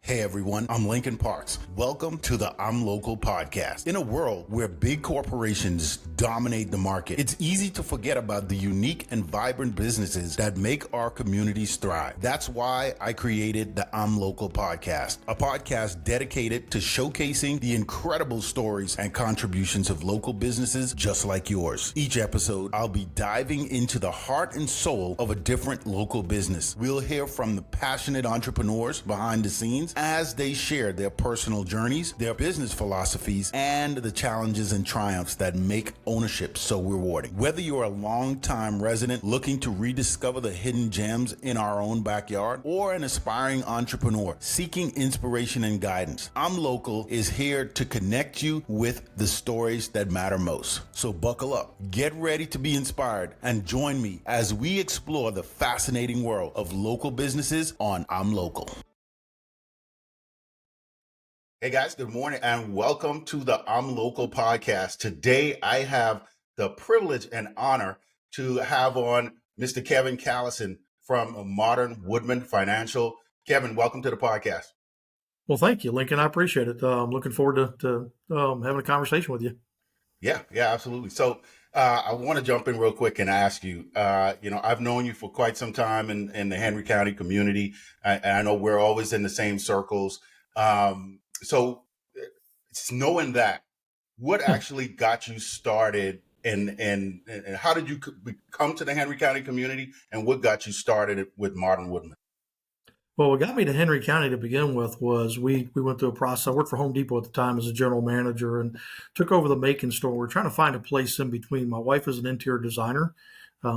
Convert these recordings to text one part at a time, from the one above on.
Hey everyone, I'm Lincoln Parks. Welcome to the I'm Local podcast. In a world where big corporations dominate the market, it's easy to forget about the unique and vibrant businesses that make our communities thrive. That's why I created the I'm Local podcast, a podcast dedicated to showcasing the incredible stories and contributions of local businesses just like yours. Each episode, I'll be diving into the heart and soul of a different local business. We'll hear from the passionate entrepreneurs behind the scenes as they share their personal journeys, their business philosophies, and the challenges and triumphs that make ownership so rewarding. Whether you're a longtime resident looking to rediscover the hidden gems in our own backyard, or an aspiring entrepreneur seeking inspiration and guidance, I'm Local is here to connect you with the stories that matter most. So buckle up, get ready to be inspired, and join me as we explore the fascinating world of local businesses on I'm Local. Hey guys, good morning and welcome to the I'm Local podcast. Today I have the privilege and honor to have on Mr. Kevin Callison from Modern Woodman Financial. Kevin, welcome to the podcast. Well, thank you, Lincoln. I appreciate it. I'm looking forward to having a conversation with you. Yeah, absolutely. So I want to jump in real quick and ask you, I've known you for quite some time in the Henry County community. I know we're always in the same circles. So knowing that, what actually got you started and how did you come to the Henry County community, and what got you started with Modern Woodman? Well, what got me to Henry County to begin with was we went through a process. I worked for Home Depot at the time as a general manager and took over the Macon store. We're trying to find a place in between. My wife is an interior designer.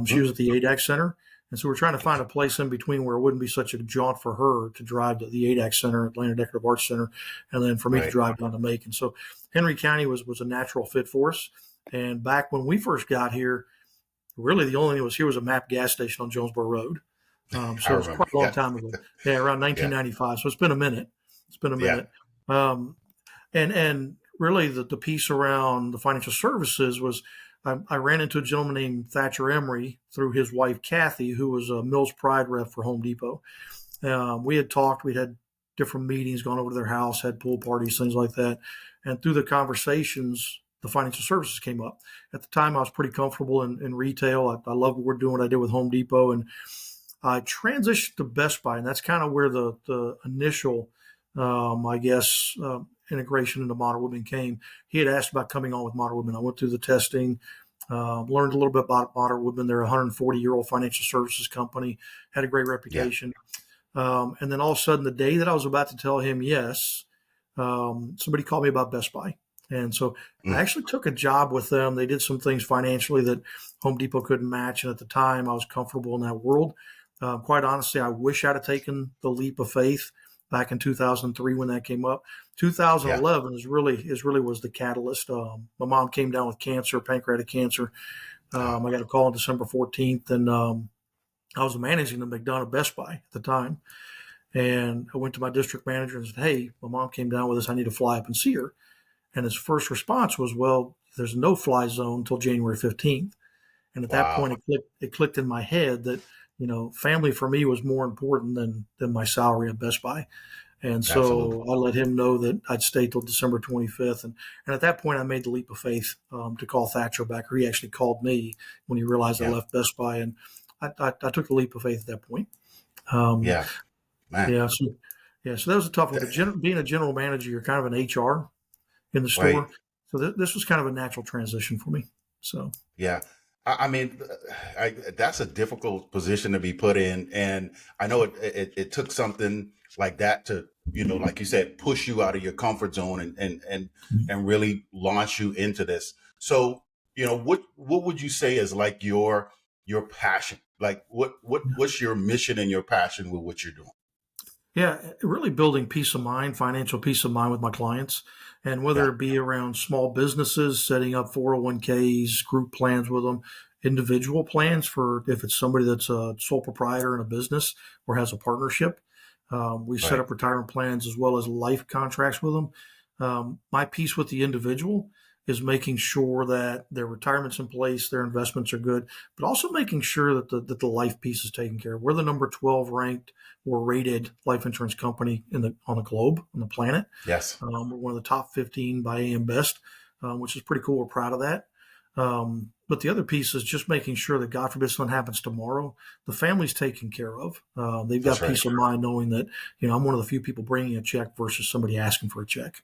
She was at the ADAC Center. And so we're trying to find a place in between where it wouldn't be such a jaunt for her to drive to the ADAC Center, Atlanta Decorative Arts Center, and then for me to drive down to Macon. So Henry County was a natural fit for us. And back when we first got here, really the only thing that was here was a MAP gas station on Jonesboro Road. So it was quite a long time ago. Yeah, around 1995. So it's been a minute. And really the piece around the financial services was I ran into a gentleman named Thatcher Emery through his wife, Kathy, who was a Mills Pride rep for Home Depot. We had talked, we'd had different meetings, gone over to their house, had pool parties, things like that. And through the conversations, the financial services came up. At the time, I was pretty comfortable in retail. I love what we're doing, what I did with Home Depot. And I transitioned to Best Buy, and that's kind of where the initial, integration into Modern Woodman came. He had asked about coming on with Modern Woodman. I went through the testing, learned a little bit about Modern Woodman. They're a 140-year-old financial services company, had a great reputation. Yeah. And then all of a sudden, the day that I was about to tell him yes, somebody called me about Best Buy. And so I actually took a job with them. They did some things financially that Home Depot couldn't match. And at the time, I was comfortable in that world. Quite honestly, I wish I'd have taken the leap of faith back in 2003 when that came up. 2011 is really was the catalyst. My mom came down with cancer, pancreatic cancer. I got a call on December 14th, and I was managing the McDonough Best Buy at the time. And I went to my district manager and said, "Hey, my mom came down with us. I need to fly up and see her." And his first response was, "Well, there's a no-fly zone until January 15th." And at that point, it clicked in my head that family for me was more important than my salary at Best Buy. And so Absolutely. I let him know that I'd stay till December 25th. And at that point, I made the leap of faith to call Thatcher back, or he actually called me when he realized I left Best Buy. And I took the leap of faith at that point. So that was a tough one. But being a general manager, you're kind of an HR in the store. Right. So this was kind of a natural transition for me. So, yeah. I mean, that's a difficult position to be put in. And I know it took something like that to, like you said, push you out of your comfort zone and really launch you into this. So, what would you say is like your passion? Like what's your mission and your passion with what you're doing? Yeah, really building peace of mind, financial peace of mind with my clients. And whether it be around small businesses, setting up 401ks, group plans with them, individual plans for if it's somebody that's a sole proprietor in a business or has a partnership. We set up retirement plans as well as life contracts with them. My piece with the individual is making sure that their retirement's in place, their investments are good, but also making sure that the life piece is taken care of. We're the number 12 ranked or rated life insurance company on the globe, on the planet. Yes. We're one of the top 15 by AM Best, which is pretty cool. We're proud of that. But the other piece is just making sure that God forbid something happens tomorrow, the family's taken care of. They've That's got right. peace of mind knowing that, I'm one of the few people bringing a check versus somebody asking for a check.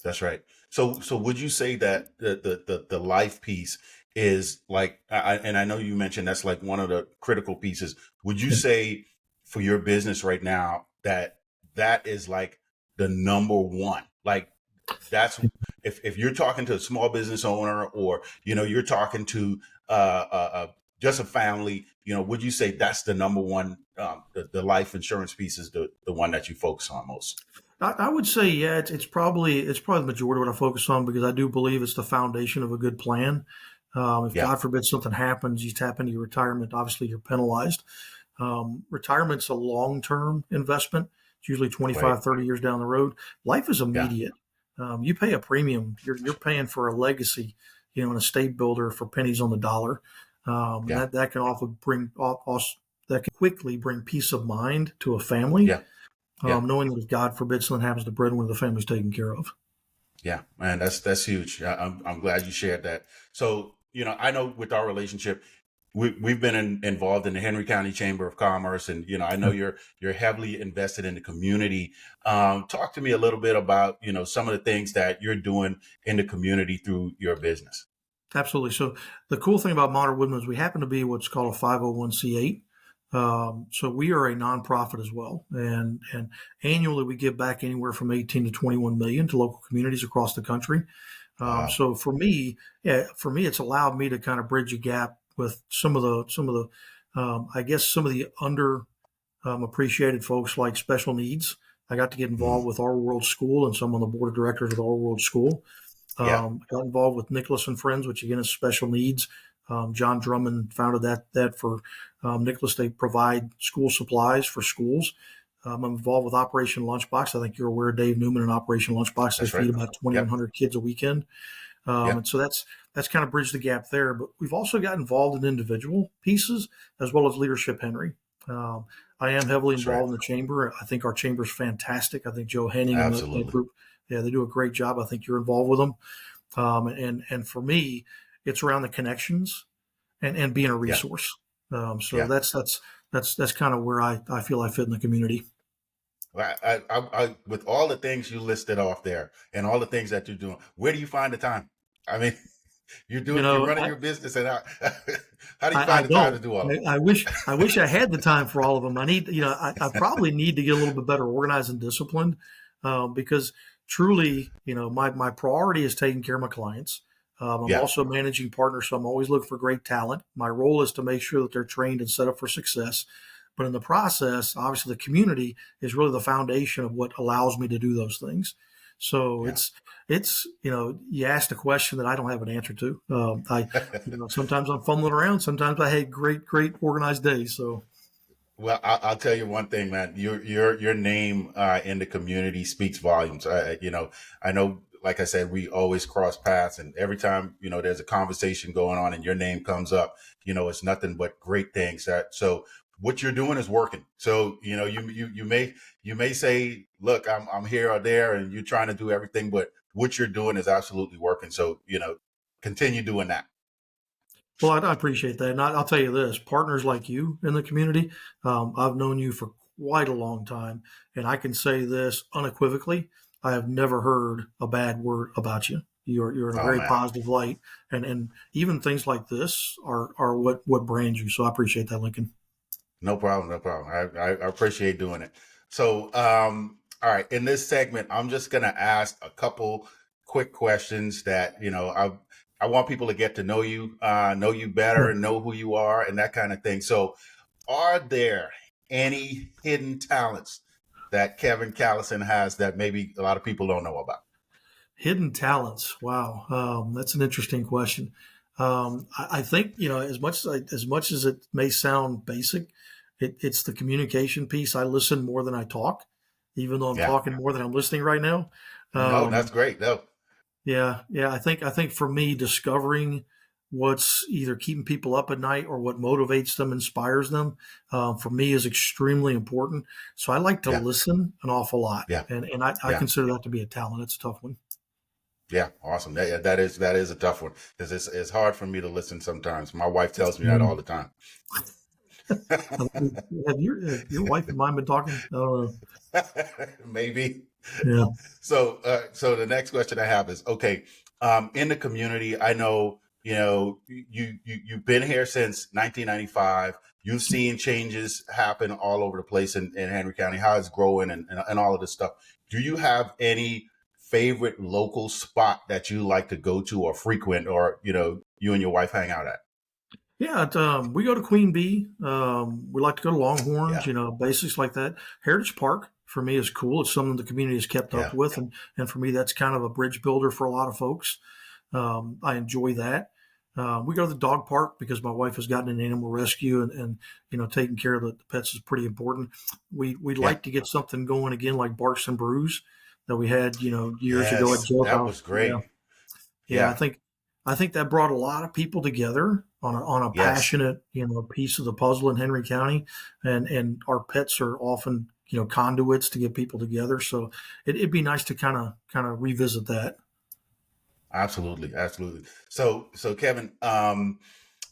That's right. So would you say that the life piece is like, and I know you mentioned that's like one of the critical pieces. Would you say for your business right now that that is like the number one? Like that's if you're talking to a small business owner, or you're talking to just a family, would you say that's the number one? The life insurance piece is the one that you focus on most. I would say, yeah, it's probably the majority of what I focus on because I do believe it's the foundation of a good plan. If Yeah. God forbid something happens, you tap into your retirement, obviously you're penalized. Retirement's a long-term investment. It's usually Right. 25, 30 years down the road. Life is Yeah. immediate. You pay a premium. You're paying for a legacy, an estate builder for pennies on the dollar. And Yeah. that can often that can quickly bring peace of mind to a family, Yeah. Yeah. knowing that if God forbid something happens, the breadwinner of the family's taken care of. Yeah, man, that's huge. I'm glad you shared that. So, I know with our relationship, we've been involved in the Henry County Chamber of Commerce, and I know you're heavily invested in the community. Talk to me a little bit about some of the things that you're doing in the community through your business. Absolutely. So the cool thing about Modern Woodman is we happen to be what's called a 501c8. So we are a nonprofit as well, and annually we give back anywhere from 18 to 21 million to local communities across the country. Wow. So for me, it's allowed me to kind of bridge a gap with I guess some of the under appreciated folks like special needs. I got to get Mm. involved with Our World School, and so I'm on the board of directors of Our World School. Yeah. Got involved with Nicholas and Friends, which again is special needs. John Drummond founded that for Nicholas. They provide school supplies for schools. I'm involved with Operation Lunchbox. I think you're aware of Dave Newman and Operation Lunchbox. They That's feed right. about Yep. 2,100 kids a weekend. Yep. And so that's kind of bridged the gap there. But we've also got involved in individual pieces as well as Leadership Henry. Um, I am heavily That's right. involved in the chamber. I think our chamber is fantastic. I think Joe Henning and that Absolutely. group, yeah, they do a great job. I think you're involved with them. And for me, it's around the connections and being a Yeah. resource. So Yeah. that's kind of where I feel I fit in the community. With all the things you listed off there and all the things that you're doing, where do you find the time? I mean, You you're know, running your business, and how do you I find the time to don't. do all of I wish I had the time for all of them. I need, I probably need to get a little bit better organized and disciplined, because truly, my priority is taking care of my clients. I'm Yeah. also managing partners, so I'm always looking for great talent. My role is to make sure that they're trained and set up for success. But in the process, obviously, the community is really the foundation of what allows me to do those things. So Yeah. you asked a question that I don't have an answer to. Sometimes I'm fumbling around. Sometimes I had great organized days. So Well, I'll tell you one thing, man. Your name in the community speaks volumes. I know, like I said, we always cross paths, and every time there's a conversation going on and your name comes up, it's nothing but great things. So what you're doing is working. So you may say, look, I'm here or there, and you're trying to do everything, but what you're doing is absolutely working. So continue doing that. well, I appreciate that. And I'll tell you this: partners like you in the community, I've known you for quite a long time, and I can say this unequivocally: I have never heard a bad word about you. You're in a Oh very man. positive light, and even things like this are what brands you. So I appreciate that, Lincoln. No problem, no problem. I appreciate doing it. So, all right, in this segment, I'm just gonna ask a couple quick questions that I want people to get to know you better, Sure. and know who you are, and that kind of thing. So, are there any hidden talents that Kevin Callison has that maybe a lot of people don't know about? Hidden talents. Wow, that's an interesting question. I think as much as it may sound basic, it's the communication piece. I listen more than I talk, even though I'm Yeah, talking more than I'm listening right now. no, that's Um, great. No, Yeah. Yeah. I think for me, discovering what's either keeping people up at night or what motivates them, inspires them, for me is extremely important. So I like to Yeah, listen an awful lot. yeah, And I yeah, consider that to be a talent. It's a tough one. yeah. Awesome. Yeah, that is a tough one because it's hard for me to listen sometimes. My wife tells me that all Mm. the time. Have your wife and mine been talking? I don't know. Maybe. Yeah. So the next question I have is, okay, in the community, I know, you've been here since 1995. You've seen changes happen all over the place in Henry County, how it's growing and all of this stuff. Do you have any favorite local spot that you like to go to or frequent, or, you and your wife hang out at? Yeah, we go to Queen Bee. We like to go to Longhorns, Yeah, basics like that. Heritage Park for me is cool. It's something the community has kept up yeah, with, and for me, that's kind of a bridge builder for a lot of folks. I enjoy that. We go to the dog park because my wife has gotten into animal rescue, and taking care of the pets is pretty important. We'd yeah. like to get something going again like Barks and Brews that we had, years ago at Yes, that Jailhouse. was Yeah. great. Yeah, I Yeah, think I think that brought a lot of people together on a yes. passionate, piece of the puzzle in Henry County, and our pets are often, conduits to get people together. So it'd be nice to kind of revisit that. Absolutely, absolutely. So Kevin,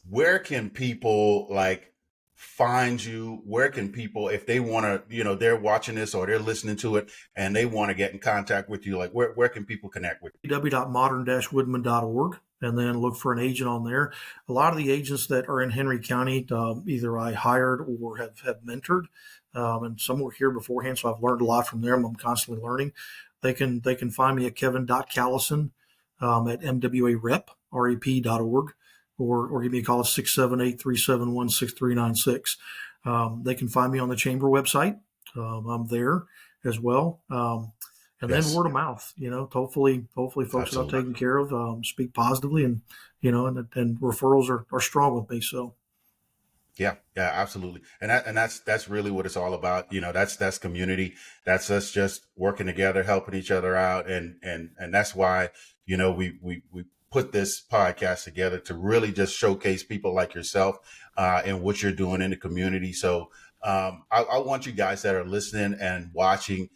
where can people like find you? Where can people, if they want to, they're watching this or they're listening to it and they want to get in contact with you, like where can people connect with www.modern-woodman.org, and then look for an agent on there. A lot of the agents that are in Henry County, either I hired or have mentored, and some were here beforehand, so I've learned a lot from them. I'm constantly learning. They can find me at kevin.callison at mwarep.org, or give me a call at 678-371-6396. They can find me on the chamber website. I'm there as well. And you? then Yes, word of mouth, hopefully folks that I've absolutely. taken care of speak positively, and referrals are strong with me. So Yeah, yeah, absolutely. And that's really what it's all about. That's community. That's us just working together, helping each other out. And that's why, we put this podcast together to really just showcase people like yourself, and what you're doing in the community. So, I want you guys that are listening and watching,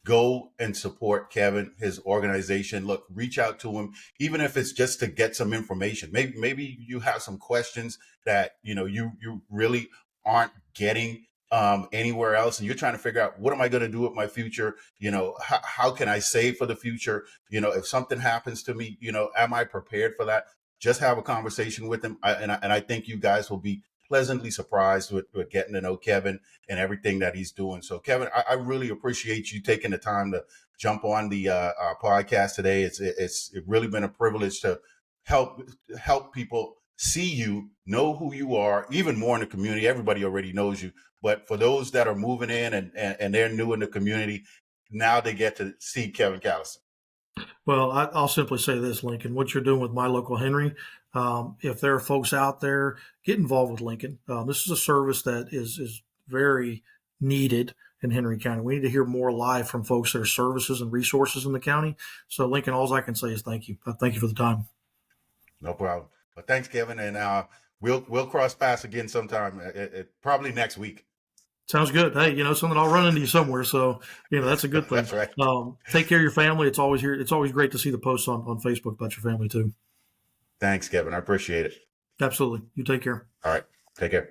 go and support Kevin, his organization. Look, reach out to him, even if it's just to get some information. Maybe you have some questions that you really aren't getting anywhere else, and you're trying to figure out, what am I going to do with my future? How can I save for the future? If something happens to me, am I prepared for that? Just have a conversation with him, and I think you guys will be pleasantly surprised with getting to know Kevin and everything that he's doing. So, Kevin, I really appreciate you taking the time to jump on the podcast today. It's really been a privilege to help help people see you, know who you are, even more in the community. Everybody already knows you, but for those that are moving in and they're new in the community, now they get to see Kevin Callison. well, I'll simply say this, Lincoln, what you're doing with My Local Henry. If there are folks out there, get involved with Lincoln. This is a service that is very needed in Henry County. We need to hear more live from folks that are services and resources in the county. So, Lincoln, all I can say is thank you. Thank you for the time. No problem. But thanks, Kevin, and we'll cross paths again sometime. Probably next week. Sounds good. Hey, something, I'll run into you somewhere. So, that's a good thing. That's right. Take care of your family. It's always here. It's always great to see the posts on Facebook about your family too. Thanks, Kevin. I appreciate it. Absolutely. You take care. All right. Take care.